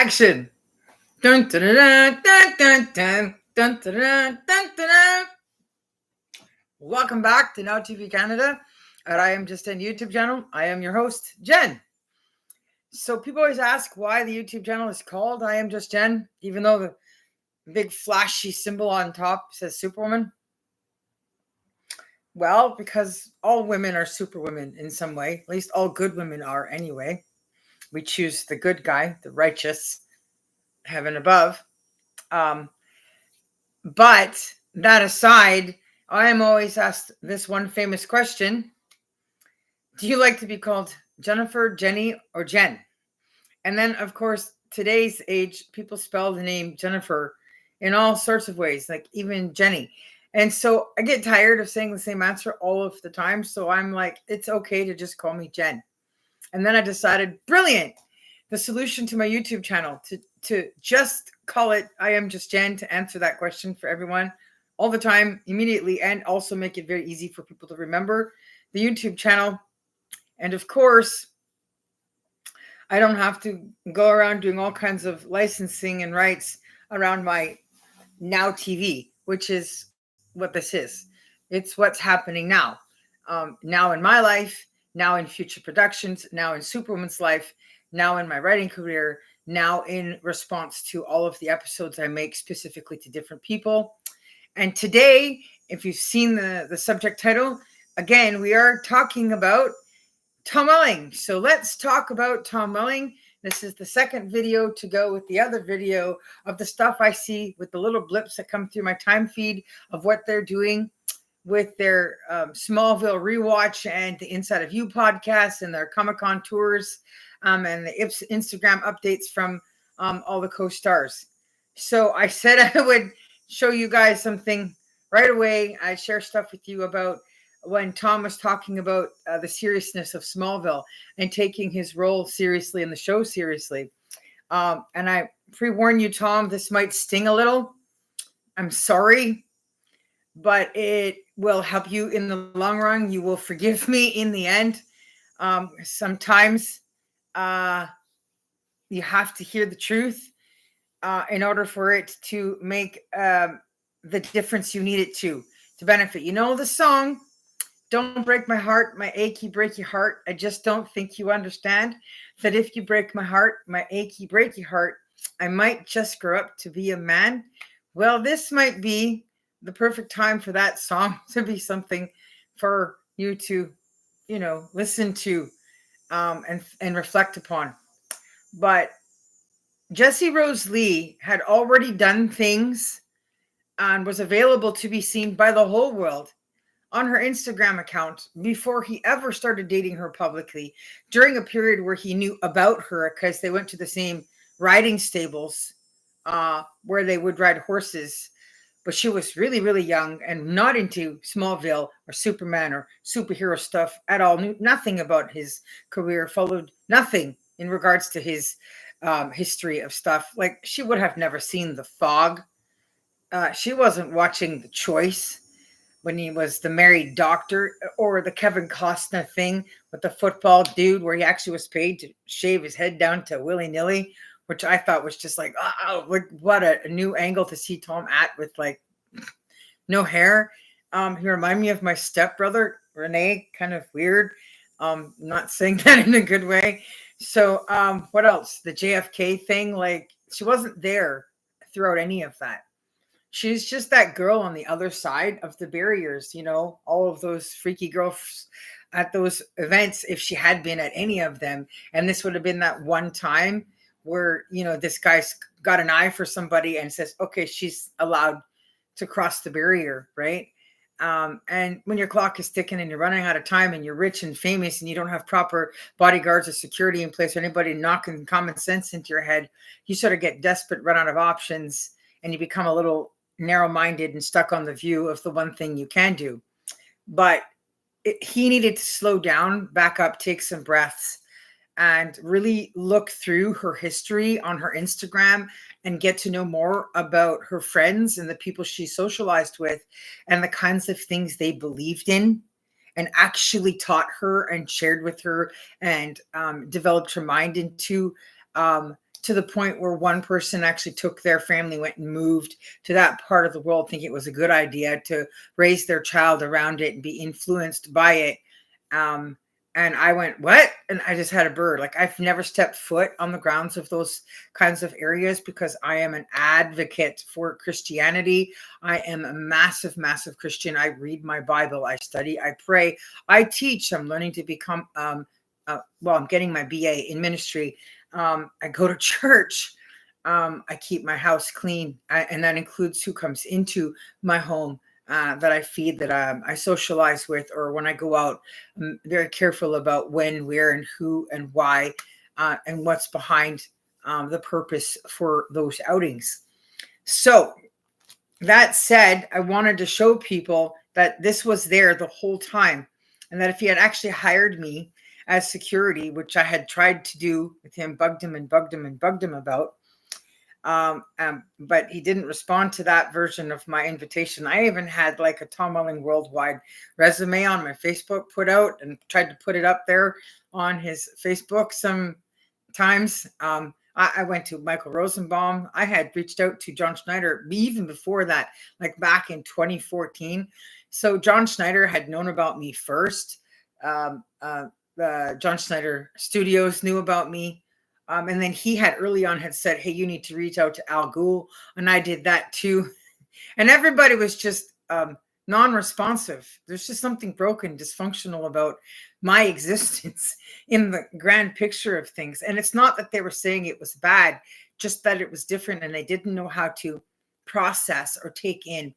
Action. Dun, dun, dun, dun, dun, dun, dun, dun, dun, dun, dun, dun. Welcome back to Now TV Canada at I Am Just Jen YouTube channel. I am your host, Jen. So people always ask why the YouTube channel is called I Am Just Jen, even though the big flashy symbol on top says Superwoman. Well, because all women are superwomen in some way. At least all good women are anyway. We choose the good guy, the righteous, heaven above. But that aside, I am always asked this one famous question. Do you like to be called Jennifer, Jenny, or Jen? And then, of course, today's age, people spell the name Jennifer in all sorts of ways, like even Jenny. And so I get tired of saying the same answer all of the time. So I'm like, it's okay to just call me Jen. And then I decided, brilliant, the solution to my YouTube channel to just call it I Am Just Jen, to answer that question for everyone all the time, immediately, and also make it very easy for people to remember the YouTube channel. And of course, I don't have to go around doing all kinds of licensing and rights around my Now TV, which is what this is. It's what's happening now. Now in my life, now in Future Productions, now in Superwoman's life, now in my writing career, now in response to all of the episodes I make specifically to different people. And today, if you've seen the subject title, again, we are talking about Tom Welling. So let's talk about Tom Welling. This is the second video to go with the other video of the stuff I see with the little blips that come through my time feed of what they're doing with their Smallville rewatch and the Inside of You podcast and their Comic-Con tours and the Instagram updates from all the co-stars. So I said I would show you guys something right away. I share stuff with you about when Tom was talking about the seriousness of Smallville and taking his role seriously and the show seriously. And I pre-warn you, Tom, this might sting a little. I'm sorry, but it will help you in the long run. You will forgive me in the end. Sometimes you have to hear the truth in order for it to make the difference you need it to benefit. You know the song, "Don't break my heart, my achy breaky heart. I just don't think you understand that if you break my heart, my achy breaky heart, I might just grow up to be a man." Well, this might be the perfect time for that song to be something for you to, listen to and reflect upon. But Jessie Rose Lee had already done things and was available to be seen by the whole world on her Instagram account before he ever started dating her publicly, during a period where he knew about her because they went to the same riding stables where they would ride horses. But she was really, really young and not into Smallville or Superman or superhero stuff at all. Knew nothing about his career, followed nothing in regards to his history of stuff. Like, she would have never seen The Fog. She wasn't watching The Choice when he was the married doctor, or the Kevin Costner thing with the football dude where he actually was paid to shave his head down to willy-nilly, which I thought was just like, oh, what a new angle to see Tom at with like no hair. He reminded me of my stepbrother, Renee, kind of weird. Not saying that in a good way. So what else? The JFK thing, like, she wasn't there throughout any of that. She's just that girl on the other side of the barriers, all of those freaky girls at those events, if she had been at any of them. And this would have been that one time where, this guy's got an eye for somebody and says, okay, she's allowed to cross the barrier, right? And when your clock is ticking and you're running out of time and you're rich and famous and you don't have proper bodyguards or security in place or anybody knocking common sense into your head, you sort of get desperate, run out of options, and you become a little narrow-minded and stuck on the view of the one thing you can do. But he needed to slow down, back up, take some breaths, and really look through her history on her Instagram and get to know more about her friends and the people she socialized with and the kinds of things they believed in, and actually taught her and shared with her and developed her mind into to the point where one person actually took their family, went and moved to that part of the world, thinking it was a good idea to raise their child around it and be influenced by it. Um, and I went, what? And I just had a bird. Like, I've never stepped foot on the grounds of those kinds of areas because I am an advocate for Christianity. I am a massive, massive Christian. I read my Bible, I study, I pray, I teach. I'm learning to become, well, I'm getting my BA in ministry. I go to church. I keep my house clean, and that includes who comes into my home, that I feed, that I socialize with, or when I go out. I'm very careful about when, where, and who, and why, and what's behind the purpose for those outings. So, that said, I wanted to show people that this was there the whole time, and that if he had actually hired me as security, which I had tried to do with him, bugged him and bugged him and bugged him about, but he didn't respond to that version of my invitation. I even had like a Tom Welling Worldwide resume on my Facebook put out and tried to put it up there on his Facebook sometimes. I went to Michael Rosenbaum. I had reached out to John Schneider even before that, like back in 2014. So John Schneider had known about me first. John Schneider Studios knew about me. And then he had early on had said, hey, you need to reach out to Al Ghul. And I did that too. And everybody was just non-responsive. There's just something broken, dysfunctional about my existence in the grand picture of things. And it's not that they were saying it was bad, just that it was different and they didn't know how to process or take in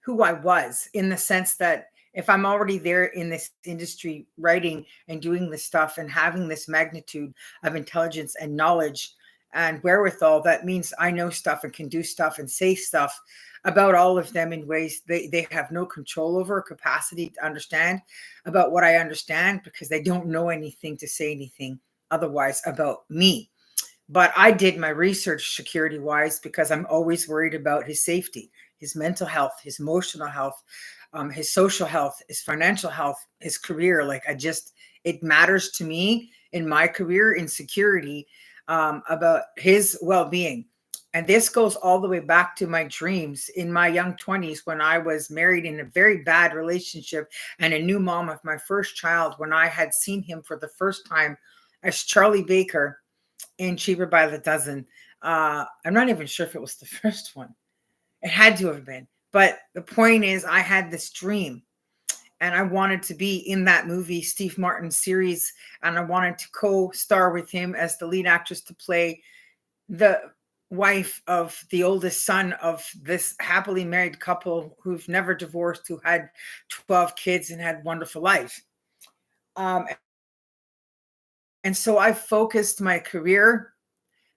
who I was, in the sense that if I'm already there in this industry writing and doing this stuff and having this magnitude of intelligence and knowledge and wherewithal, that means I know stuff and can do stuff and say stuff about all of them in ways they have no control over or capacity to understand about what I understand, because they don't know anything to say anything otherwise about me. But I did my research security wise because I'm always worried about his safety, his mental health, his emotional health, his social health, his financial health, his career. Like, it matters to me in my career in security, about his well-being. And this goes all the way back to my dreams in my young 20s, when I was married in a very bad relationship and a new mom of my first child, when I had seen him for the first time as Charlie Baker in Cheaper by the Dozen. I'm not even sure if it was the first one. It had to have been. But the point is, I had this dream and I wanted to be in that movie, Steve Martin series, and I wanted to co-star with him as the lead actress, to play the wife of the oldest son of this happily married couple who've never divorced, who had 12 kids and had a wonderful life. And so I focused my career,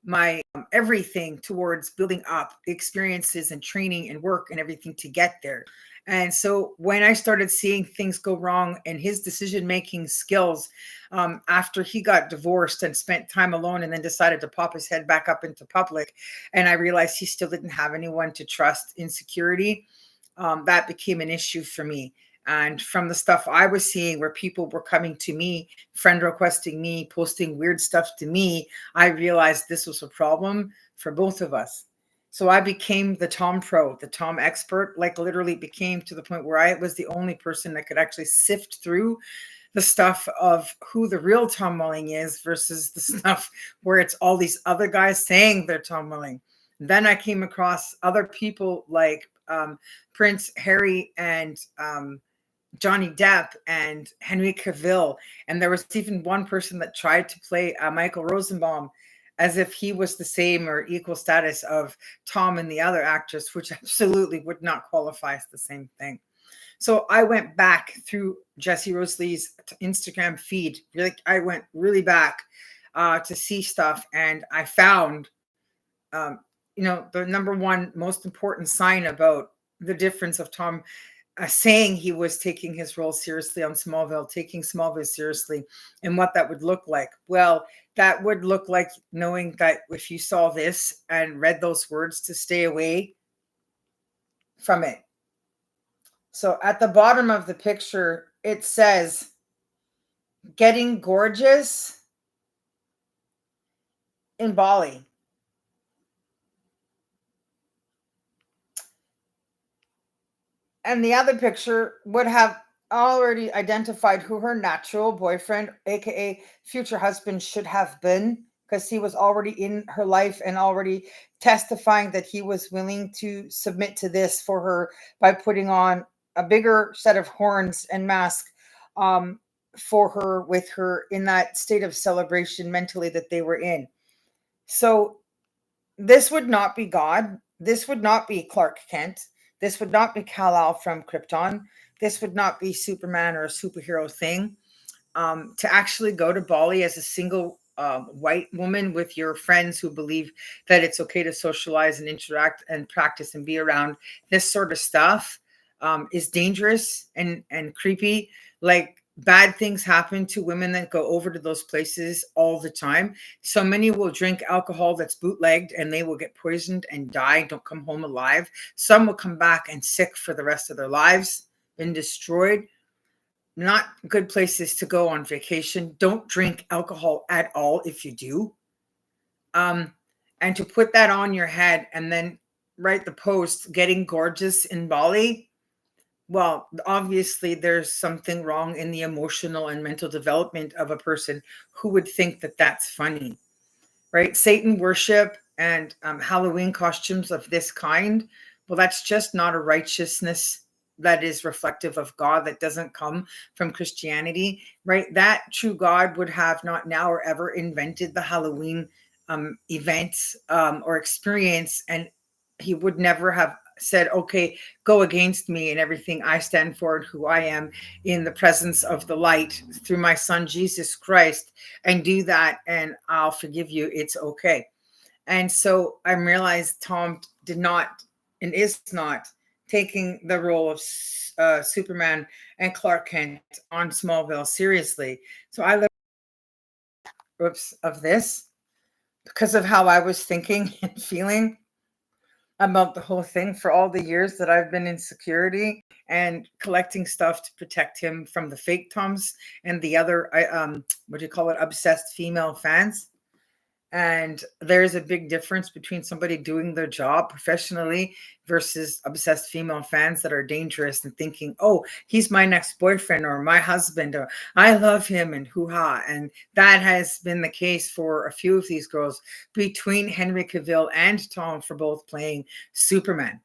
my everything towards building up experiences and training and work and everything to get there. And so when I started seeing things go wrong in his decision making skills, after he got divorced and spent time alone and then decided to pop his head back up into public, and I realized he still didn't have anyone to trust in security, that became an issue for me. And from the stuff I was seeing, where people were coming to me, friend requesting me, posting weird stuff to me, I realized this was a problem for both of us. So I became the Tom Pro, the Tom expert, like literally became to the point where I was the only person that could actually sift through the stuff of who the real Tom Welling is versus the stuff where it's all these other guys saying they're Tom Welling. Then I came across other people like Prince Harry and Johnny Depp and Henry Cavill. And there was even one person that tried to play Michael Rosenbaum as if he was the same or equal status of Tom and the other actress, which absolutely would not qualify as the same thing. So I went back through Jesse Rosalie's Instagram feed. I went really back to see stuff, and I found, the number one most important sign about the difference of Tom saying he was taking his role seriously on Smallville, taking Smallville seriously, and what that would look like. Well, that would look like knowing that if you saw this and read those words, to stay away from it. So at the bottom of the picture, it says, getting gorgeous in Bali. And the other picture would have already identified who her natural boyfriend, aka future husband, should have been, because he was already in her life and already testifying that he was willing to submit to this for her by putting on a bigger set of horns and mask, um, for her, with her in that state of celebration mentally that they were in. So this would not be God. This would not be Clark Kent. This would not be Kal-El from Krypton. This would not be Superman or a superhero thing. To actually go to Bali as a single white woman with your friends who believe that it's okay to socialize and interact and practice and be around this sort of stuff is dangerous and creepy. Like, bad things happen to women that go over to those places all the time. So many will drink alcohol that's bootlegged and they will get poisoned and die, don't come home alive. Some will come back and sick for the rest of their lives, been destroyed. Not good places to go on vacation. Don't drink alcohol at all if you do. Um, and to put that on your head and then write the post, getting gorgeous in Bali. Well, obviously, there's something wrong in the emotional and mental development of a person who would think that that's funny, right? Satan worship and Halloween costumes of this kind, well, that's just not a righteousness that is reflective of God, that doesn't come from Christianity, right? That true God would have not now or ever invented the Halloween events or experience, and he would never have said, okay, go against me and everything I stand for and who I am in the presence of the light through my son, Jesus Christ, and do that and I'll forgive you. It's okay. And so I realized Tom did not and is not taking the role of Superman and Clark Kent on Smallville seriously. So I learned, of this because of how I was thinking and feeling about the whole thing for all the years that I've been in security and collecting stuff to protect him from the fake Toms and the other, what do you call it, obsessed female fans. And there's a big difference between somebody doing their job professionally versus obsessed female fans that are dangerous and thinking, oh, he's my next boyfriend or my husband, or I love him and hoo ha. And that has been the case for a few of these girls between Henry Cavill and Tom for both playing Superman.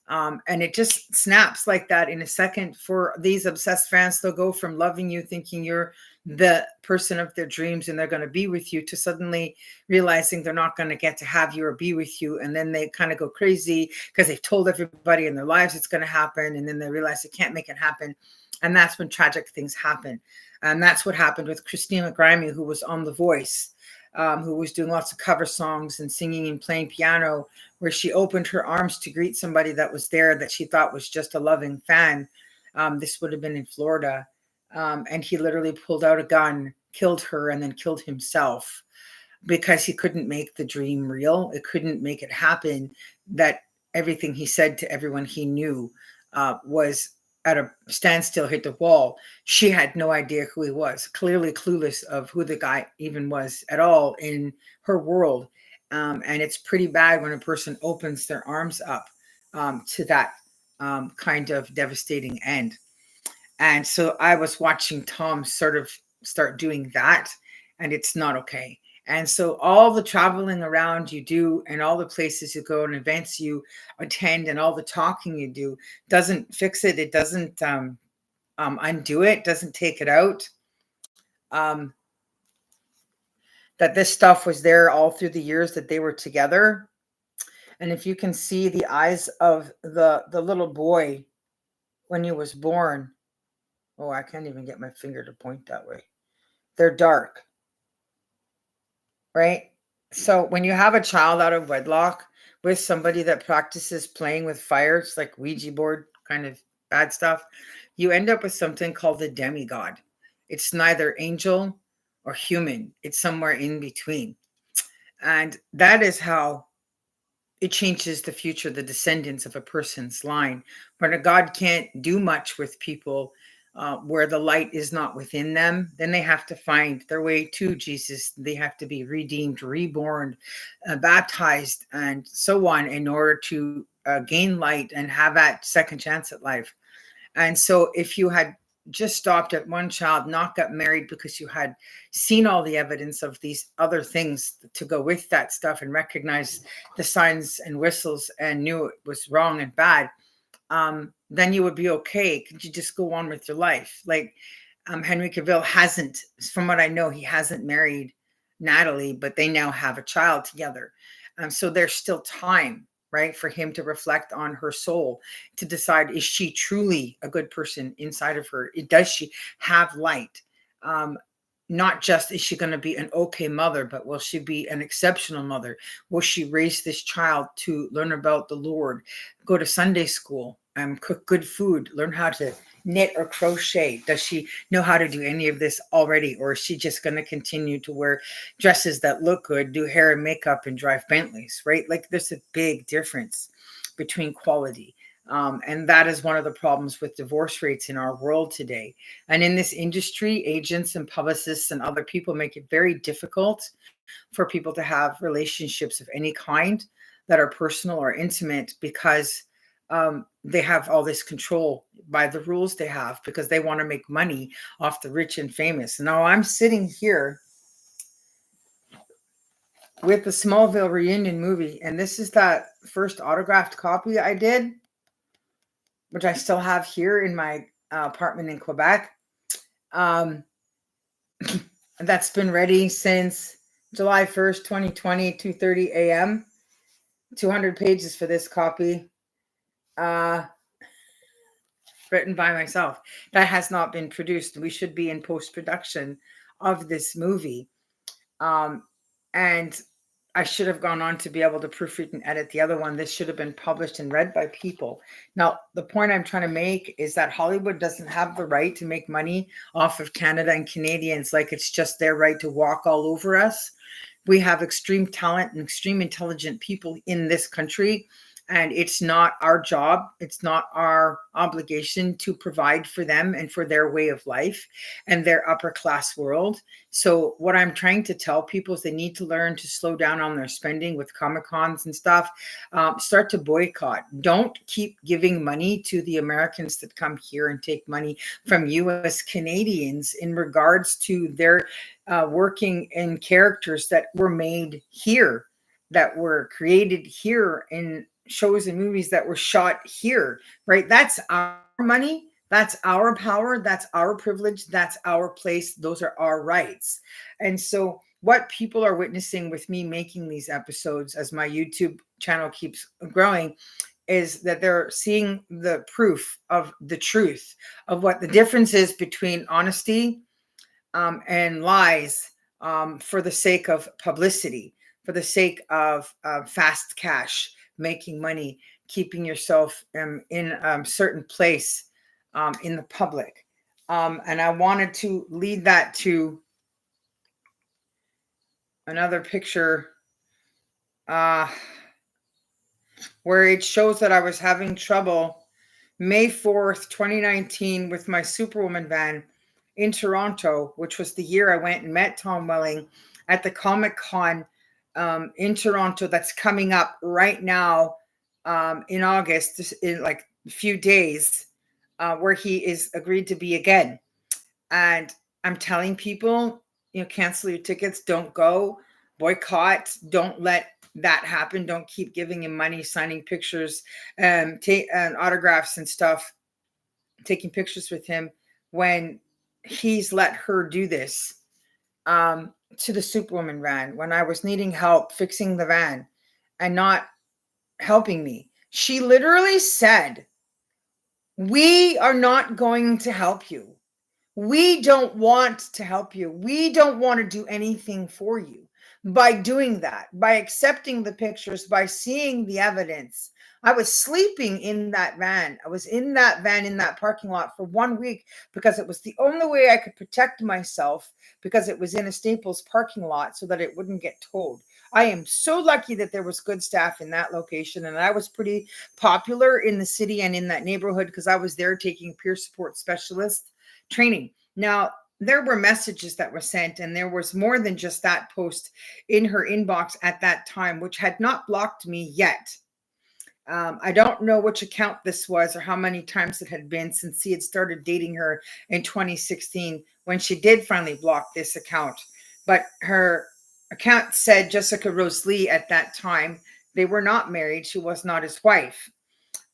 And it just snaps like that in a second for these obsessed fans. They'll go from loving you, thinking you're the person of their dreams and they're going to be with you, to suddenly realizing they're not going to get to have you or be with you. And then they kind of go crazy because they've told everybody in their lives it's going to happen. And then they realize they can't make it happen. And that's when tragic things happen. And that's what happened with Christina Grimmie, who was on The Voice, who was doing lots of cover songs and singing and playing piano, where she opened her arms to greet somebody that was there that she thought was just a loving fan. This would have been in Florida. And he literally pulled out a gun, killed her, and then killed himself because he couldn't make the dream real. It couldn't make it happen. That everything he said to everyone he knew was at a standstill, hit the wall. She had no idea who he was, clearly clueless of who the guy even was at all in her world. And it's pretty bad when a person opens their arms up to that kind of devastating end. And so I was watching Tom sort of start doing that, and it's not okay. And so all the traveling around you do, and all the places you go and events you attend, and all the talking you do doesn't fix it. It doesn't undo it, doesn't take it out. Um, that this stuff was there all through the years that they were together. And if you can see the eyes of the little boy when he was born, oh, I can't even get my finger to point that way. They're dark, right? So when you have a child out of wedlock with somebody that practices playing with fire, it's like Ouija board kind of bad stuff, you end up with something called the demigod. It's neither angel or human, it's somewhere in between. And that is how it changes the future, the descendants of a person's line. When a God can't do much with people where the light is not within them, then they have to find their way to Jesus. They have to be redeemed, reborn, baptized, and so on in order to gain light and have that second chance at life. And so if you had just stopped at one child, not got married because you had seen all the evidence of these other things to go with that stuff and recognized the signs and whistles and knew it was wrong and bad, then you would be okay. Could you just go on with your life? Like Henry Cavill hasn't, from what I know, he hasn't married Natalie, but they now have a child together. So there's still time, right, for him to reflect on her soul, to decide, is she truly a good person inside of her? Does she have light? Not just is she going to be an okay mother, but will she be an exceptional mother? Will she raise this child to learn about the Lord, go to Sunday school, cook good food, learn how to knit or crochet? Does she know how to do any of this already? Or is she just going to continue to wear dresses that look good, do hair and makeup, and drive Bentleys, right? Like there's a big difference between quality. And that is one of the problems with divorce rates in our world today. And in this industry, agents and publicists and other people make it very difficult for people to have relationships of any kind that are personal or intimate, because they have all this control by the rules they have, because they want to make money off the rich and famous. Now I'm sitting here with the Smallville reunion movie, and this is that first autographed copy I did, which I still have here in my apartment in Quebec. That's been ready since July 1st, 2020, 2:30 a.m. 200 pages for this copy, written by myself. That has not been produced. We should be in post-production of this movie. And I should have gone on to be able to proofread and edit the other one. This should have been published and read by people. Now, the point I'm trying to make is that Hollywood doesn't have the right to make money off of Canada and Canadians like it's just their right to walk all over us. We have extreme talent and extreme intelligent people in this country, and it's not our job, it's not our obligation to provide for them and for their way of life and their upper class world. So what I'm trying to tell people is they need to learn to slow down on their spending with Comic-Cons and stuff. Start to boycott. Don't keep giving money to the Americans that come here and take money from you as Canadians in regards to their working in characters that were made here, that were created here, in shows and movies that were shot here, right? That's our money. That's our power. That's our privilege. That's our place. Those are our rights. And so what people are witnessing with me making these episodes as my YouTube channel keeps growing is that they're seeing the proof of the truth of what the difference is between honesty and lies, for the sake of publicity, for the sake of fast cash, making money, keeping yourself in a certain place in the public. And I wanted to lead that to another picture where it shows that I was having trouble May 4th, 2019 with my Superwoman van in Toronto, which was the year I went and met Tom Welling at the Comic-Con in Toronto that's coming up right now in August, in like a few days, where he is agreed to be again. And I'm telling people, cancel your tickets, don't go, boycott, don't let that happen. Don't keep giving him money, signing pictures, and autographs and stuff, taking pictures with him when he's let her do this to the Superwoman van when I was needing help fixing the van and not helping me. She literally said, "We are not going to help you. We don't want to help you. We don't want to do anything for you." By doing that, by accepting the pictures, by seeing the evidence, I was sleeping in that van. I was in that van in that parking lot for 1 week because it was the only way I could protect myself, because it was in a Staples parking lot so that it wouldn't get towed. I am so lucky that there was good staff in that location, and I was pretty popular in the city and in that neighborhood because I was there taking peer support specialist training. Now, there were messages that were sent, and there was more than just that post in her inbox at that time, which had not blocked me yet. I don't know which account this was or how many times it had been since he had started dating her in 2016 when she did finally block this account. But her account said Jessica Rose Lee at that time. They were not married. She was not his wife.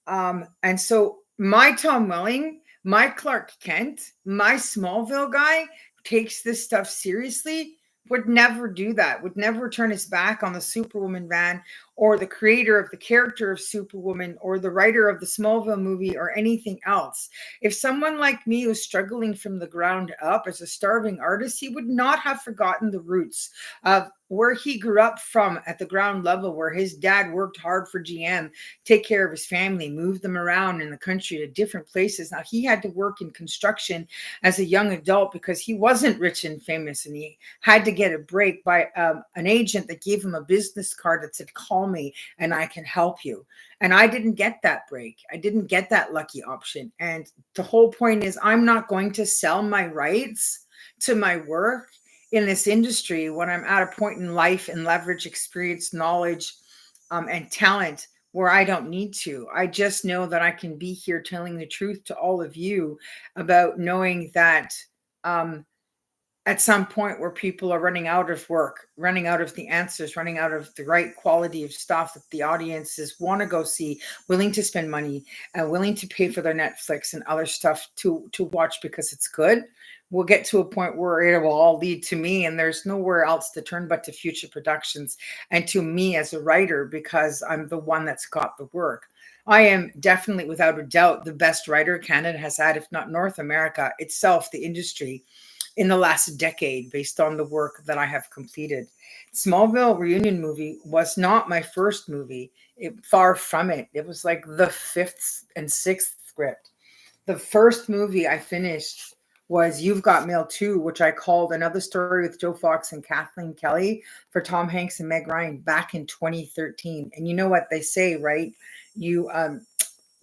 And so my Tom Welling, my Clark Kent, my Smallville guy takes this stuff seriously, would never do that, would never turn his back on the Superwoman van or the creator of the character of Superwoman or the writer of the Smallville movie or anything else. If someone like me was struggling from the ground up as a starving artist, he would not have forgotten the roots of where he grew up from at the ground level, where his dad worked hard for GM, take care of his family, move them around in the country to different places. Now, he had to work in construction as a young adult because he wasn't rich and famous, and he had to get a break by an agent that gave him a business card that said, call me and I can help you. And I didn't get that break. I didn't get that lucky option. And the whole point is, I'm not going to sell my rights to my work in this industry when I'm at a point in life and leverage experience, knowledge, and talent where I don't need to. I just know that I can be here telling the truth to all of you about knowing that um, at some point where people are running out of work, running out of the answers, running out of the right quality of stuff that the audiences want to go see, willing to spend money, and willing to pay for their Netflix and other stuff to watch because it's good, we'll get to a point where it will all lead to me, and there's nowhere else to turn but to Future Productions and to me as a writer, because I'm the one that's got the work. I am definitely, without a doubt, the best writer Canada has had, if not North America itself, the industry, in the last decade, based on the work that I have completed. Smallville reunion movie was not my first movie. Far from it. It was like the fifth and sixth script. The first movie I finished was You've Got Mail Too, which I called Another Story with Joe Fox and Kathleen Kelly for Tom Hanks and Meg Ryan back in 2013. And you know what they say, right? You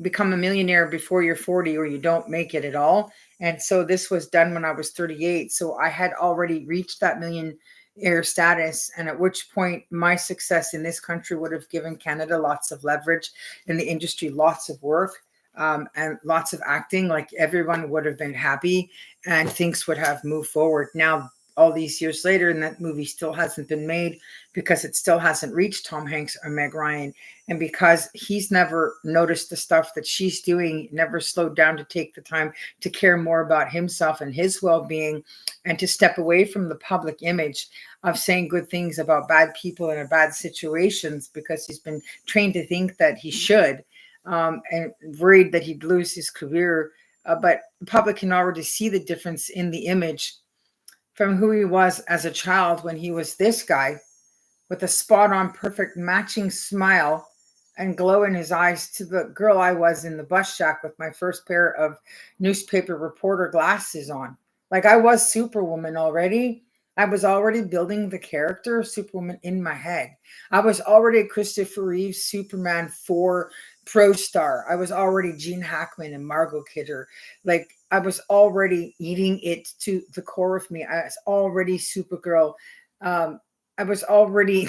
become a millionaire before you're 40 or you don't make it at all. And so this was done when I was 38. So I had already reached that millionaire status. And at which point my success in this country would have given Canada lots of leverage in the industry, lots of work. And lots of acting, like everyone would have been happy and things would have moved forward. Now, all these years later, and that movie still hasn't been made because it still hasn't reached Tom Hanks or Meg Ryan. And because he's never noticed the stuff that she's doing, never slowed down to take the time to care more about himself and his well-being, and to step away from the public image of saying good things about bad people and bad situations because he's been trained to think that he should, and worried that he'd lose his career. But the public can already see the difference in the image from who he was as a child when he was this guy with a spot on perfect matching smile and glow in his eyes to the girl I was in the bus shack with my first pair of newspaper reporter glasses on. Like, I was Superwoman already. I was already building the character of Superwoman in my head. I was already Christopher Reeve's Superman 4 Pro Star. I was already Gene Hackman and Margot Kidder. Like, I was already eating it to the core of me. I was already Supergirl. I was already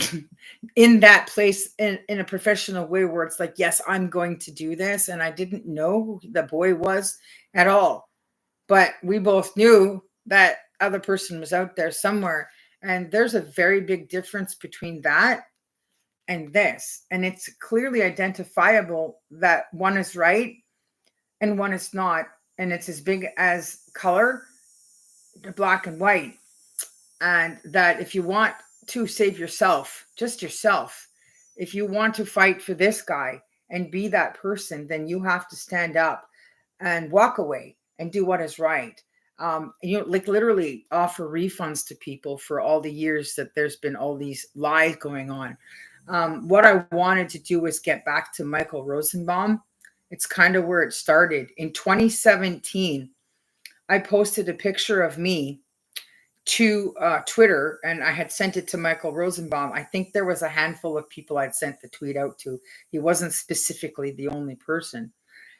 in that place in a professional way where it's like, yes, I'm going to do this. And I didn't know who the boy was at all. But we both knew that other person was out there somewhere. And there's a very big difference between that and this. And it's clearly identifiable that one is right and one is not. And it's as big as color, black and white. And that if you want to save yourself, just yourself, if you want to fight for this guy and be that person, then you have to stand up and walk away and do what is right. Like literally offer refunds to people for all the years that there's been all these lies going on. What I wanted to do was get back to Michael Rosenbaum. It's kind of where it started. In 2017, I posted a picture of me to Twitter, and I had sent it to Michael Rosenbaum. I think there was a handful of people I'd sent the tweet out to. He wasn't specifically the only person.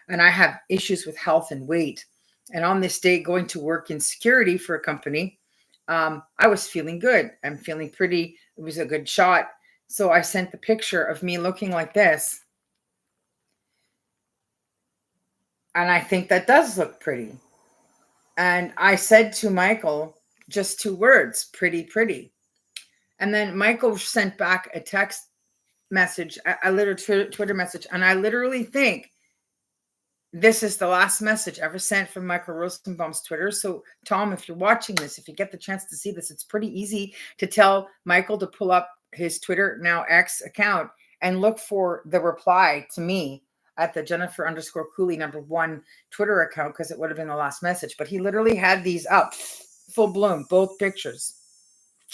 And I have issues with health and weight. And on this day, going to work in security for a company, I was feeling good. I'm feeling pretty. It was a good shot. So I sent the picture of me looking like this And I think that does look pretty. And I said to Michael, just 2 words, pretty, pretty. And then Michael sent back a text message, a little Twitter message. And I literally think this is the last message ever sent from Michael Rosenbaum's Twitter. So, Tom, if you're watching this, if you get the chance to see this, it's pretty easy to tell Michael to pull up his Twitter, now X account, and look for the reply to me at the Jennifer_Cooley #1 Twitter account, because it would have been the last message. But he literally had these up, full bloom, both pictures,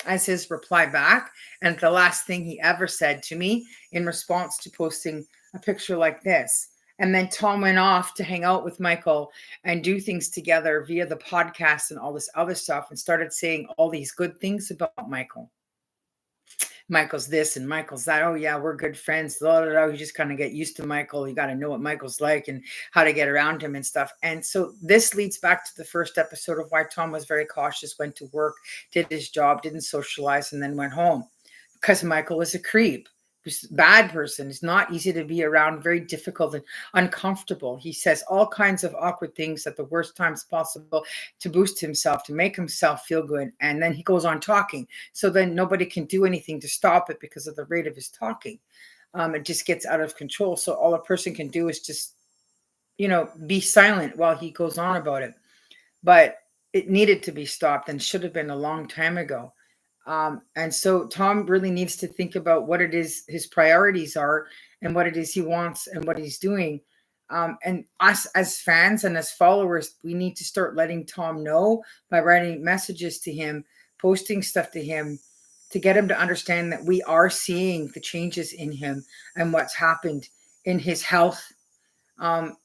as his reply back. And the last thing he ever said to me in response to posting a picture like this. And then Tom went off to hang out with Michael and do things together via the podcast and all this other stuff, and started saying all these good things about Michael. Michael's this and Michael's that. Oh yeah, we're good friends. Blah, blah, blah. You just kind of get used to Michael. You got to know what Michael's like and how to get around him and stuff. And so this leads back to the first episode of why Tom was very cautious, went to work, did his job, didn't socialize, and then went home, because Michael is a creep. Bad person. Is not easy to be around, very difficult and uncomfortable. He says all kinds of awkward things at the worst times possible to boost himself, to make himself feel good. And then he goes on talking. So then nobody can do anything to stop it because of the rate of his talking. It just gets out of control. So all a person can do is just, be silent while he goes on about it. But it needed to be stopped and should have been a long time ago. And so Tom really needs to think about what it is his priorities are, and what it is he wants, and what he's doing. And us as fans and as followers, we need to start letting Tom know by writing messages to him, posting stuff to him, to get him to understand that we are seeing the changes in him and what's happened in his health,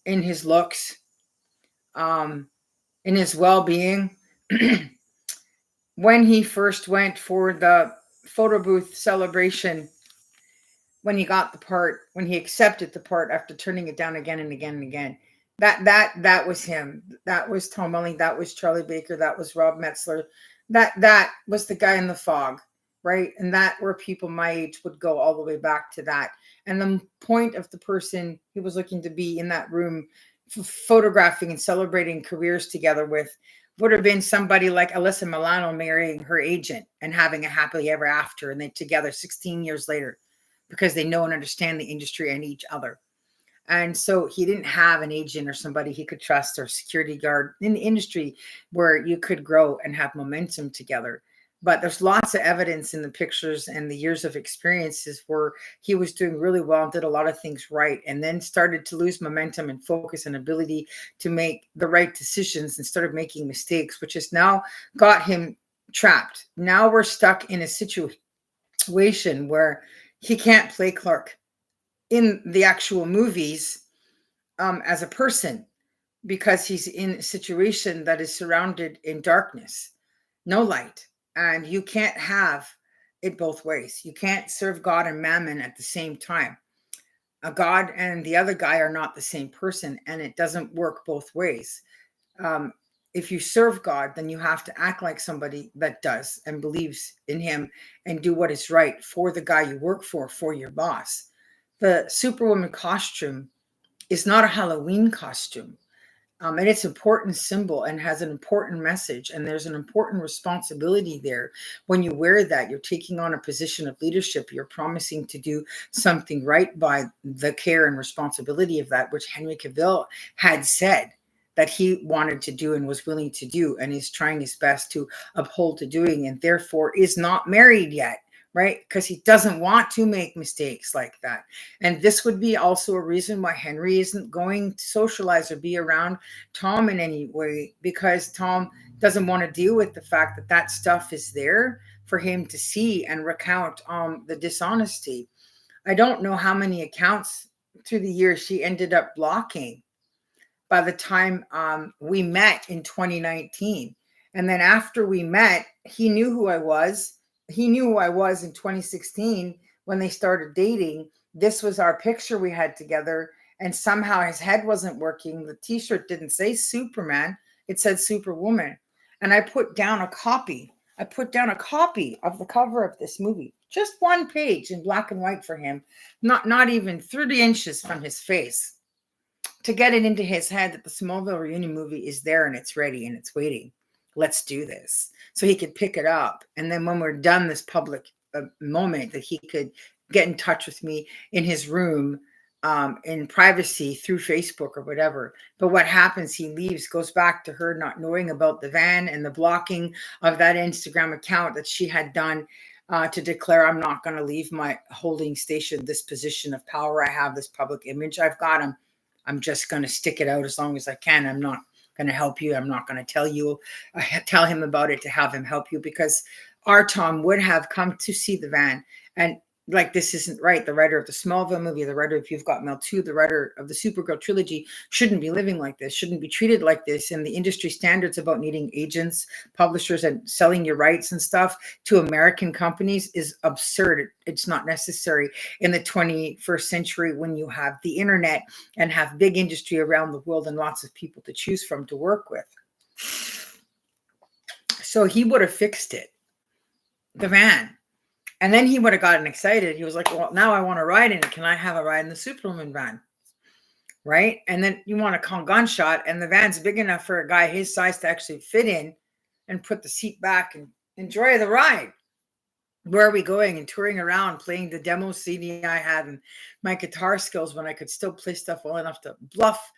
in his looks, um, in his well-being. When he first went for the photo booth celebration, when he got the part, when he accepted the part after turning it down again and again and again, that was him. That was Tom Welling. That was Charlie Baker. That was Rob Metzler. That was the guy in the fog, right? And that where people my age would go all the way back to that. And the point of the person he was looking to be in that room, photographing and celebrating careers together with, would have been somebody like Alyssa Milano marrying her agent and having a happily ever after, and they together 16 years later, because they know and understand the industry and each other. And so he didn't have an agent or somebody he could trust, or security guard in the industry where you could grow and have momentum together. But there's lots of evidence in the pictures and the years of experiences where he was doing really well and did a lot of things right, and then started to lose momentum and focus and ability to make the right decisions, and started making mistakes, which has now got him trapped. Now we're stuck in a situation where he can't play Clark in the actual movies as a person, because he's in a situation that is surrounded in darkness, no light. And you can't have it both ways. You can't serve God and mammon at the same time. A God and the other guy are not the same person, and it doesn't work both ways. Um, if you serve God, then you have to act like somebody that does and believes in him, and do what is right for the guy you work for your boss. The Superwoman costume is not a Halloween costume. And it's an important symbol and has an important message. And there's an important responsibility there. When you wear that, you're taking on a position of leadership. You're promising to do something right by the care and responsibility of that, which Henry Cavill had said that he wanted to do and was willing to do, and is trying his best to uphold to doing, and therefore is not married yet, right? Because he doesn't want to make mistakes like that. And this would be also a reason why Henry isn't going to socialize or be around Tom in any way, because Tom doesn't want to deal with the fact that that stuff is there for him to see and recount the dishonesty. I don't know how many accounts through the years she ended up blocking by the time we met in 2019. And then after we met, he knew who I was. He knew who I was in 2016 when they started dating. This was our picture we had together. And somehow his head wasn't working. The t-shirt didn't say Superman. It said Superwoman. And I put down a copy. I put down a copy of the cover of this movie. Just one page in black and white for him. Not even 30 inches from his face. to get it into his head that the Smallville reunion movie is there and it's ready and it's waiting. Let's do this. So he could pick it up. And then when we're done this public moment, that he could get in touch with me in his room, in privacy through Facebook or whatever. But what happens, he leaves, goes back to her not knowing about the van and the blocking of that Instagram account that she had done, to declare, I'm not going to leave my holding station, this position of power. I have this public image I've got. I'm just going to stick it out as long as I can. I'm not going to help you. I'm not going to tell him about it to have him help you, because our Tom would have come to see the van and like, this isn't right. The writer of the Smallville movie, the writer of You've Got Mail 2, the writer of the Supergirl trilogy shouldn't be living like this, shouldn't be treated like this. And the industry standards about needing agents, publishers, and selling your rights and stuff to American companies is absurd. It's not necessary in the 21st century when you have the internet and have big industry around the world and lots of people to choose from to work with. So he would have fixed it, the van. And then he would have gotten excited. He was like, well, now I want to ride in it. Can I have a ride in the Superman van? Right? And then you want to call gunshot, and the van's big enough for a guy his size to actually fit in and put the seat back and enjoy the ride. Where are we going? And touring around, playing the demo CD I had and my guitar skills when I could still play stuff well enough to bluff,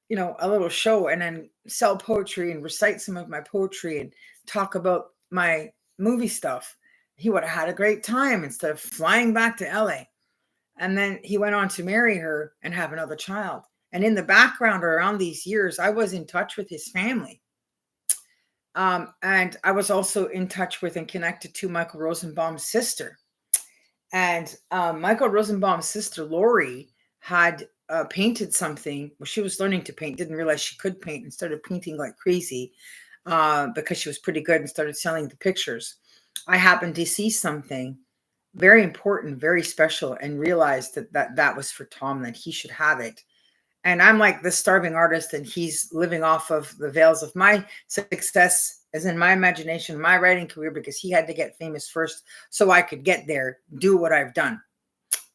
a little show, and then sell poetry and recite some of my poetry and talk about my movie stuff. He would have had a great time instead of flying back to LA. And then he went on to marry her and have another child. And in the background around these years, I was in touch with his family. And I was also in touch with and connected to Michael Rosenbaum's sister. And Michael Rosenbaum's sister, Lori, had painted something. Well, she was learning to paint, didn't realize she could paint, and started painting like crazy because she was pretty good, and started selling the pictures. I happened to see something very important, very special, and realized that was for Tom, that he should have it. And I'm like the starving artist, and he's living off of the veils of my success, as in my imagination, my writing career, because he had to get famous first so I could get there, do what I've done.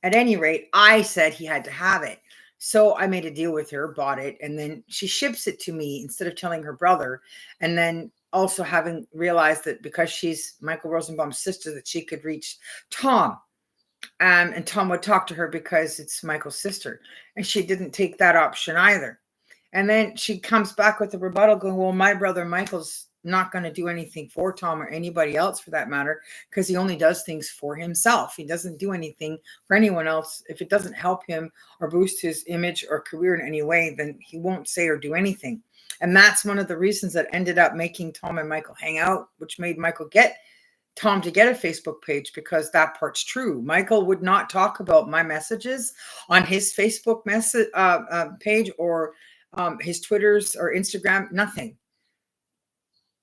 At any rate, I said he had to have it. So I made a deal with her, bought it, and then she ships it to me instead of telling her brother. And then also having realized that because she's Michael Rosenbaum's sister, that she could reach Tom. And Tom would talk to her because it's Michael's sister. And she didn't take that option either. And then she comes back with a rebuttal going, well, my brother Michael's not going to do anything for Tom, or anybody else for that matter, because he only does things for himself. He doesn't do anything for anyone else. If it doesn't help him or boost his image or career in any way, then he won't say or do anything. And that's one of the reasons that ended up making Tom and Michael hang out, which made Michael get Tom to get a Facebook page, because that part's true. Michael would not talk about my messages on his Facebook page or his Twitters or Instagram, nothing.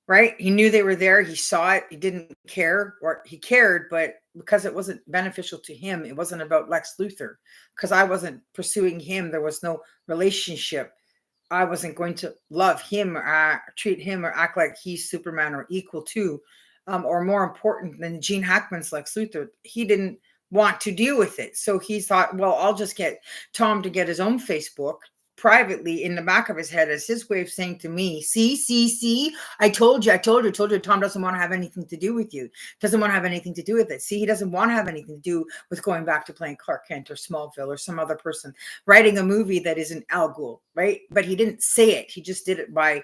Right? He knew they were there. He saw it. He didn't care, or he cared, but because it wasn't beneficial to him, it wasn't about Lex Luthor, because I wasn't pursuing him. There was no relationship. I wasn't going to love him or treat him or act like he's Superman or equal to, or more important than Gene Hackman's Lex Luthor. He didn't want to deal with it. So he thought, well, I'll just get Tom to get his own Facebook privately in the back of his head as his way of saying to me, see, I told you, Tom doesn't want to have anything to do with you. Doesn't want to have anything to do with it. See, he doesn't want to have anything to do with going back to playing Clark Kent or Smallville or some other person, writing a movie that isn't Al Ghul, right? But he didn't say it. He just did it by,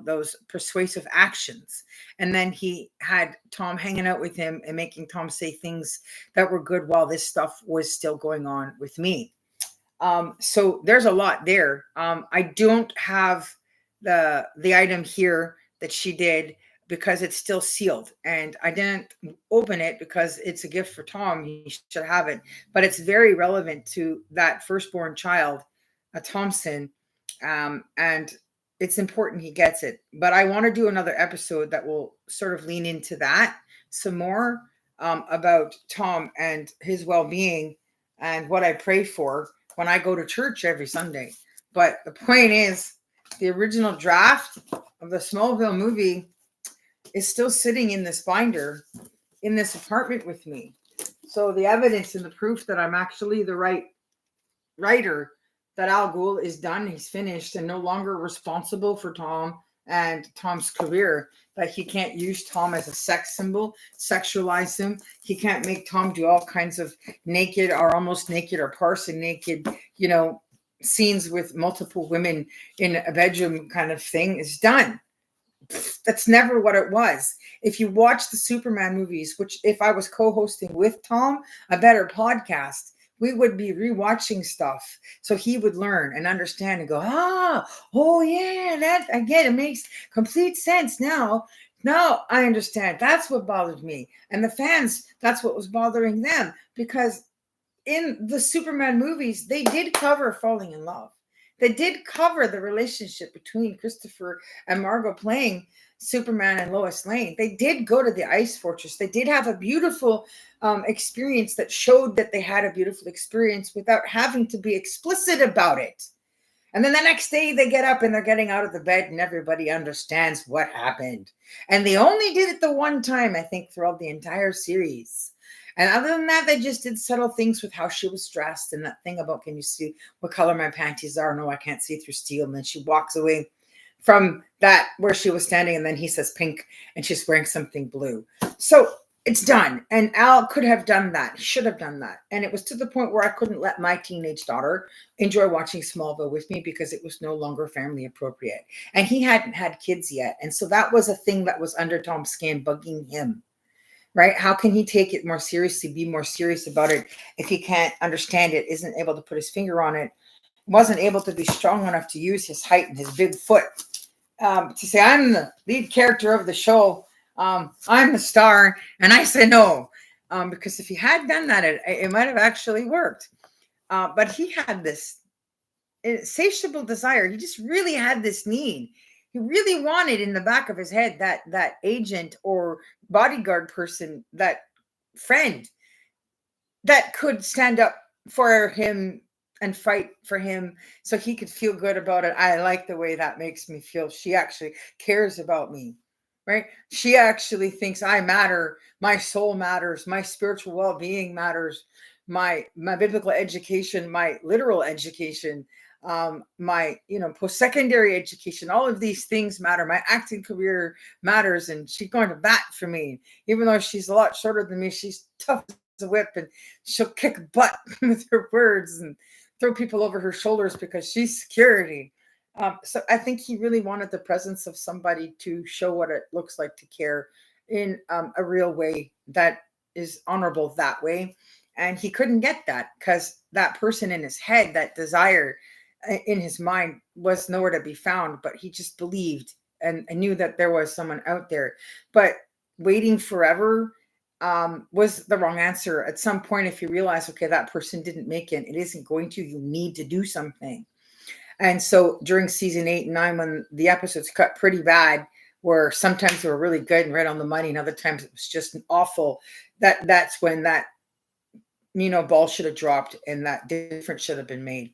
those persuasive actions. And then he had Tom hanging out with him and making Tom say things that were good while this stuff was still going on with me. So there's a lot there. I don't have the item here that she did because it's still sealed, and I didn't open it because it's a gift for Tom. He should have it, but it's very relevant to that firstborn child, Thompson. And it's important he gets it, but I want to do another episode that will sort of lean into that some more, about Tom and his well-being and what I pray for when I go to church every Sunday. But the point is, the original draft of the Smallville movie is still sitting in this binder in this apartment with me. So the evidence and the proof that I'm actually the right writer that Al Ghul is done, he's finished, and no longer responsible for Tom and Tom's career. That he can't use Tom as a sex symbol, sexualize him. He can't make Tom do all kinds of naked or almost naked or partially naked, scenes with multiple women in a bedroom kind of thing is done. That's never what it was. If you watch the Superman movies, which if I was co-hosting with Tom, a better podcast, we would be rewatching stuff so he would learn and understand and go, oh yeah, that I get it. Makes complete sense now. Now I understand. That's what bothered me. And the fans, that's what was bothering them, because in the Superman movies, they did cover falling in love. They did cover the relationship between Christopher and Margot playing Superman and Lois Lane. They did go to the Ice Fortress. They did have a beautiful experience that showed that they had a beautiful experience without having to be explicit about it. And then the next day they get up and they're getting out of the bed and everybody understands what happened. And they only did it the one time, I think, throughout the entire series. And other than that, they just did subtle things with how she was dressed and that thing about, can you see what color my panties are? No, I can't see through steel. And then she walks away from that where she was standing, and then he says pink and she's wearing something blue. So it's done. And Al could have done that. He should have done that. And it was to the point where I couldn't let my teenage daughter enjoy watching Smallville with me because it was no longer family appropriate. And he hadn't had kids yet. And so that was a thing that was under Tom's skin, bugging him. Right? How can he take it more seriously, be more serious about it if he can't understand it, isn't able to put his finger on it, wasn't able to be strong enough to use his height and his big foot to say, I'm the lead character of the show. I'm the star. And I say no. Because if he had done that, it might have actually worked. But he had this insatiable desire. He just really had this need. He really wanted in the back of his head that agent or bodyguard person, that friend that could stand up for him and fight for him so he could feel good about it. I like the way that makes me feel. She actually cares about me, right? She actually thinks I matter. My soul matters. My spiritual well-being matters. My biblical education, my literal education, my post-secondary education, all of these things matter. My acting career matters, and she's going to bat for me. Even though she's a lot shorter than me, she's tough as a whip, and she'll kick butt with her words and throw people over her shoulders because she's security. So I think he really wanted the presence of somebody to show what it looks like to care in a real way that is honorable that way. And he couldn't get that because that person in his head, that desire in his mind, was nowhere to be found. But he just believed and knew that there was someone out there. But waiting forever was the wrong answer. At some point, if you realize, okay, that person didn't make it, it isn't going to, you need to do something. And so during season 8 and 9, when the episodes cut pretty bad, where sometimes they were really good and right on the money, and other times it was just awful, that's when that ball should have dropped and that difference should have been made.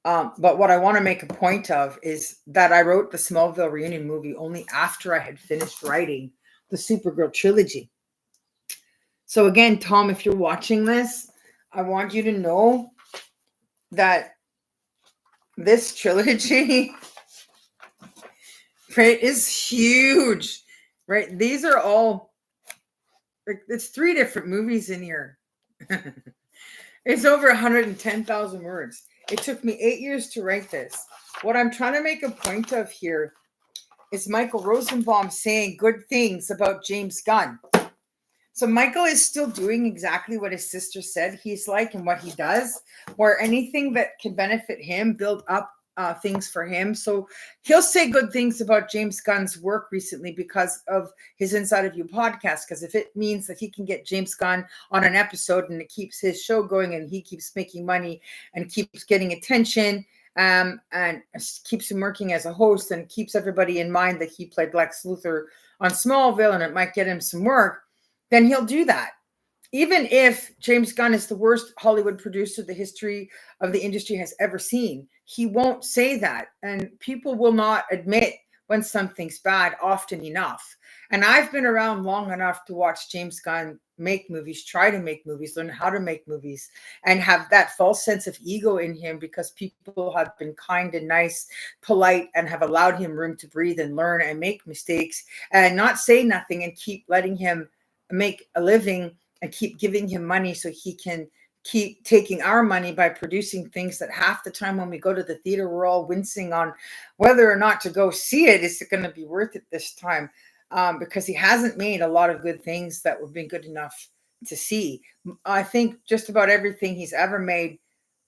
But what I want to make a point of is that I wrote the Smallville reunion movie only after I had finished writing the Supergirl trilogy. So again, Tom, if you're watching this, I want you to know that this trilogy, right, is huge, right? These are all, it's 3 different movies in here. It's over 110,000 words. It took me 8 years to write this. What I'm trying to make a point of here is Michael Rosenbaum saying good things about James Gunn. So Michael is still doing exactly what his sister said he's like and what he does, where anything that can benefit him, build up things for him. So he'll say good things about James Gunn's work recently because of his Inside of You podcast. Because if it means that he can get James Gunn on an episode and it keeps his show going and he keeps making money and keeps getting attention, and keeps him working as a host and keeps everybody in mind that he played Lex Luthor on Smallville and it might get him some work, then he'll do that. Even if James Gunn is the worst Hollywood producer the history of the industry has ever seen, he won't say that. And people will not admit when something's bad often enough. And I've been around long enough to watch James Gunn make movies, try to make movies, learn how to make movies, and have that false sense of ego in him because people have been kind and nice, polite, and have allowed him room to breathe and learn and make mistakes and not say nothing and keep letting him make a living and keep giving him money so he can keep taking our money by producing things that half the time when we go to the theater, we're all wincing on whether or not to go see it. Is it going to be worth it this time? Because he hasn't made a lot of good things that would be good enough to see. I think just about everything he's ever made,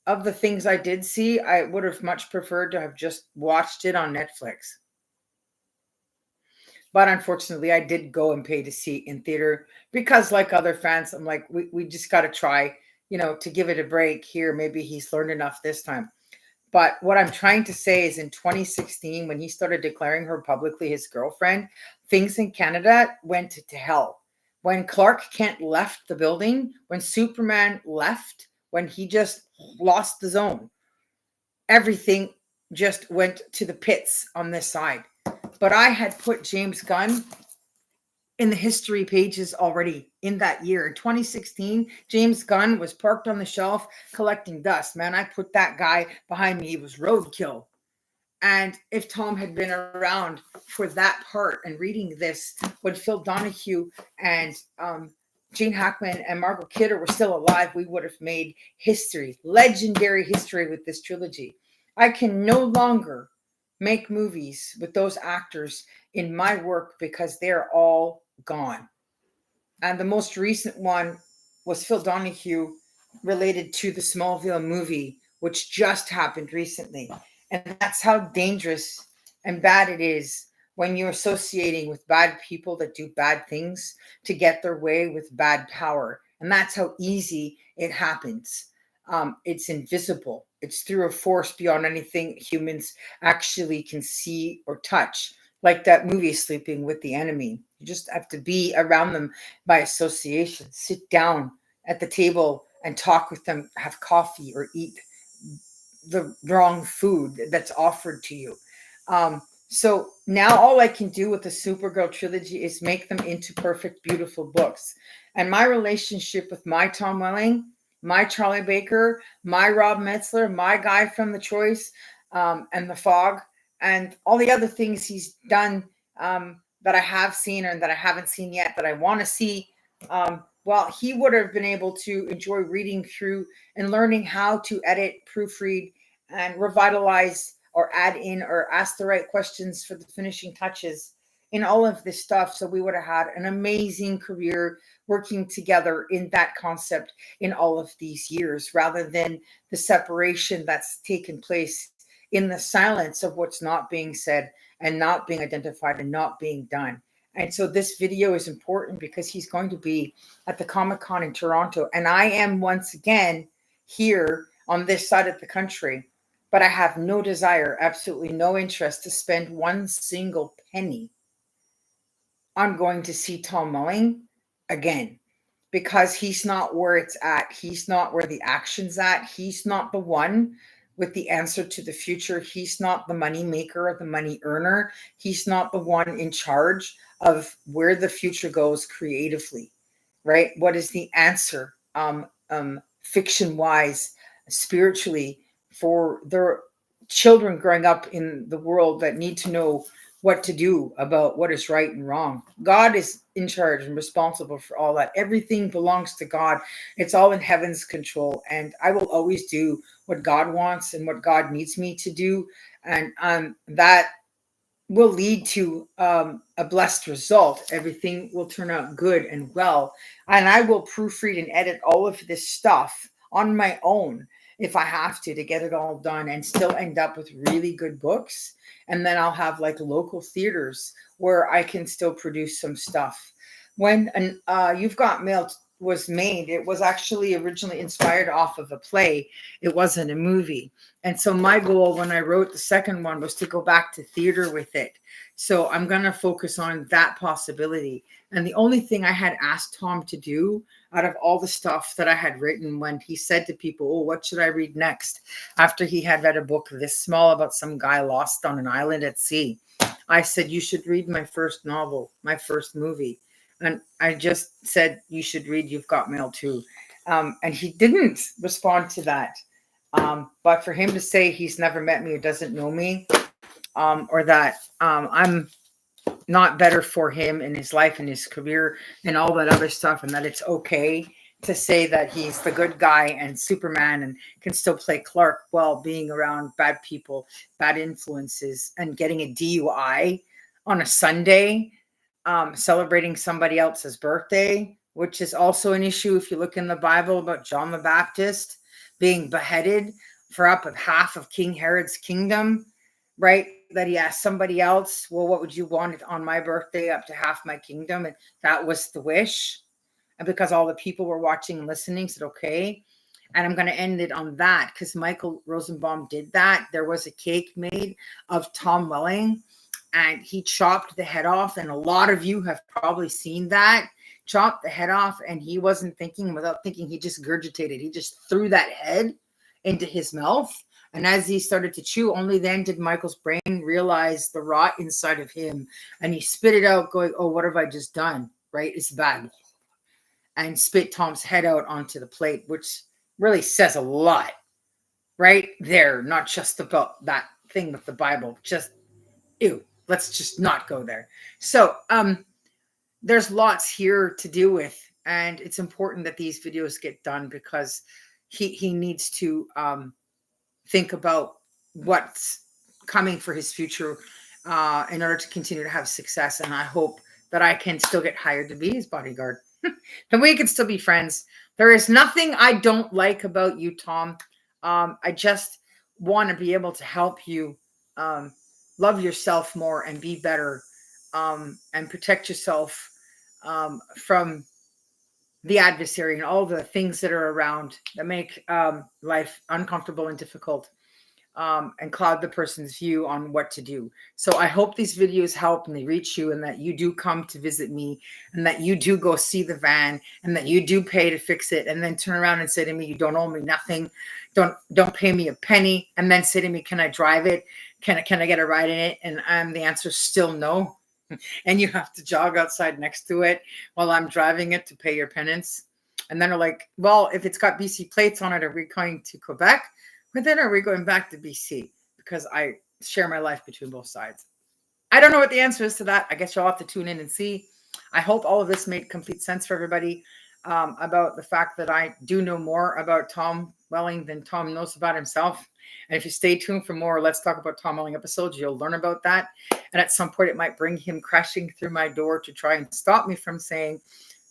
of the things I did see, I would have much preferred to have just watched it on Netflix. But unfortunately, I did go and pay to see it in theater because, like other fans, I'm like, we just got to try, to give it a break here. Maybe he's learned enough this time. But what I'm trying to say is in 2016, when he started declaring her publicly his girlfriend, things in Canada went to hell. When Clark Kent left the building, when Superman left, when he just lost the zone, everything just went to the pits on this side. But I had put James Gunn in the history pages already in that year. In 2016, James Gunn was parked on the shelf collecting dust. Man, I put that guy behind me. It was roadkill. And if Tom had been around for that part and reading this when Phil Donahue and Gene Hackman and Margot Kidder were still alive, we would have made history, legendary history with this trilogy. I can no longer make movies with those actors in my work because they're all gone. And the most recent one was Phil Donahue related to the Smallville movie, which just happened recently. And that's how dangerous and bad it is when you're associating with bad people that do bad things to get their way with bad power. And that's how easy it happens. It's invisible. It's through a force beyond anything humans actually can see or touch, like that movie Sleeping with the Enemy. You just have to be around them by association. Sit down at the table and talk with them, have coffee or eat the wrong food that's offered to you. So now all I can do with the Supergirl trilogy is make them into perfect, beautiful books. And my relationship with my Tom Welling, my Charlie Baker, my Rob Metzler, my guy from The Choice, and The Fog, and all the other things he's done, that I have seen and that I haven't seen yet that I want to see. Well, he would have been able to enjoy reading through and learning how to edit, proofread, and revitalize or add in or ask the right questions for the finishing touches in all of this stuff. So we would have had an amazing career working together in that concept in all of these years, rather than the separation that's taken place in the silence of what's not being said and not being identified and not being done. And so this video is important because he's going to be at the Comic-Con in Toronto. And I am once again here on this side of the country, but I have no desire, absolutely no interest to spend one single penny on going to see Tom Welling again, because he's not where it's at. He's not where the action's at. He's not the one with the answer to the future. He's not the money maker or the money earner. He's not the one in charge of where the future goes creatively, right? What is the answer, fiction wise, spiritually, for their children growing up in the world that need to know what to do about what is right and wrong. God is in charge and responsible for all that. Everything belongs to God. It's all in heaven's control. And I will always do what God wants and what God needs me to do. And that will lead to a blessed result. Everything will turn out good and well. And I will proofread and edit all of this stuff on my own if I have to get it all done and still end up with really good books. And then I'll have like local theaters where I can still produce some stuff. When You've Got Mail was made, it was actually originally inspired off of a play. It wasn't a movie. And so my goal when I wrote the second one was to go back to theater with it. So I'm going to focus on that possibility. And the only thing I had asked Tom to do out of all the stuff that I had written, when he said to people, oh, what should I read next? After he had read a book this small about some guy lost on an island at sea, I said, you should read my first novel, my first movie. And I just said, you should read You've Got Mail Too. And he didn't respond to that. But for him to say he's never met me or doesn't know me, or that I'm not better for him in his life and his career and all that other stuff, and that it's okay to say that he's the good guy and Superman and can still play Clark while being around bad people, bad influences, and getting a DUI on a Sunday, celebrating somebody else's birthday, which is also an issue if you look in the Bible about John the Baptist being beheaded for up of half of King Herod's kingdom, right? That he asked somebody else, well, what would you want on my birthday, up to half my kingdom? And that was the wish. And because all the people were watching and listening, said, okay. And I'm going to end it on that because Michael Rosenbaum did that. There was a cake made of Tom Welling and he chopped the head off. And a lot of you have probably seen that. Chopped the head off, and he wasn't thinking. Without thinking, he just gurgitated. He just threw that head into his mouth. And as he started to chew, only then did Michael's brain realize the rot inside of him. And he spit it out going, oh, what have I just done? Right? It's bad. And spit Tom's head out onto the plate, which really says a lot right there. Not just about that thing with the Bible. Just, ew, let's just not go there. So there's lots here to deal with. And it's important that these videos get done because he needs to think about what's coming for his future in order to continue to have success. And I hope that I can still get hired to be his bodyguard. Then we can still be friends. There is nothing I don't like about you, Tom. I just want to be able to help you love yourself more and be better and protect yourself from the adversary and all the things that are around that make life uncomfortable and difficult and cloud the person's view on what to do. So I hope these videos help and they reach you and that you do come to visit me and that you do go see the van and that you do pay to fix it and then turn around and say to me, you don't owe me nothing. Don't pay me a penny. And then say to me, can I drive it? Can I get a ride in it? And the answer is still no. And you have to jog outside next to it while I'm driving it to pay your penance. And then they're like, well, if it's got BC plates on it, are we going to Quebec? But then are we going back to BC? Because I share my life between both sides. I don't know what the answer is to that. I guess you'll have to tune in and see. I hope all of this made complete sense for everybody about the fact that I do know more about Tom Welling than Tom knows about himself. And if you stay tuned for more Let's Talk About Tom Welling episodes, you'll learn about that. And at some point, it might bring him crashing through my door to try and stop me from saying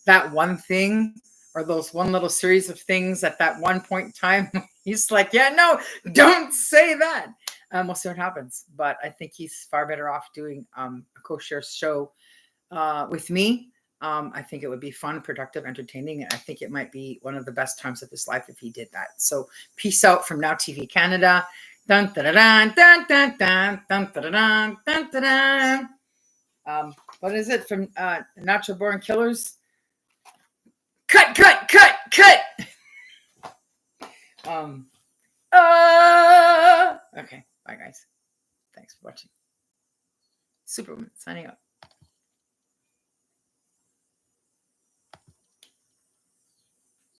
that one thing or those one little series of things at that one point in time. He's like, yeah, no, don't say that. We'll see what happens. But I think he's far better off doing a co-share show with me. I think it would be fun, productive, entertaining. And I think it might be one of the best times of his life if he did that. So peace out from Now TV Canada. Dun, dun, dun, dun, dun, dun, dun, dun, dun, dun, dun, dun. What is it from Natural Born Killers? Cut. Okay, bye guys. Thanks for watching. Superwoman signing out.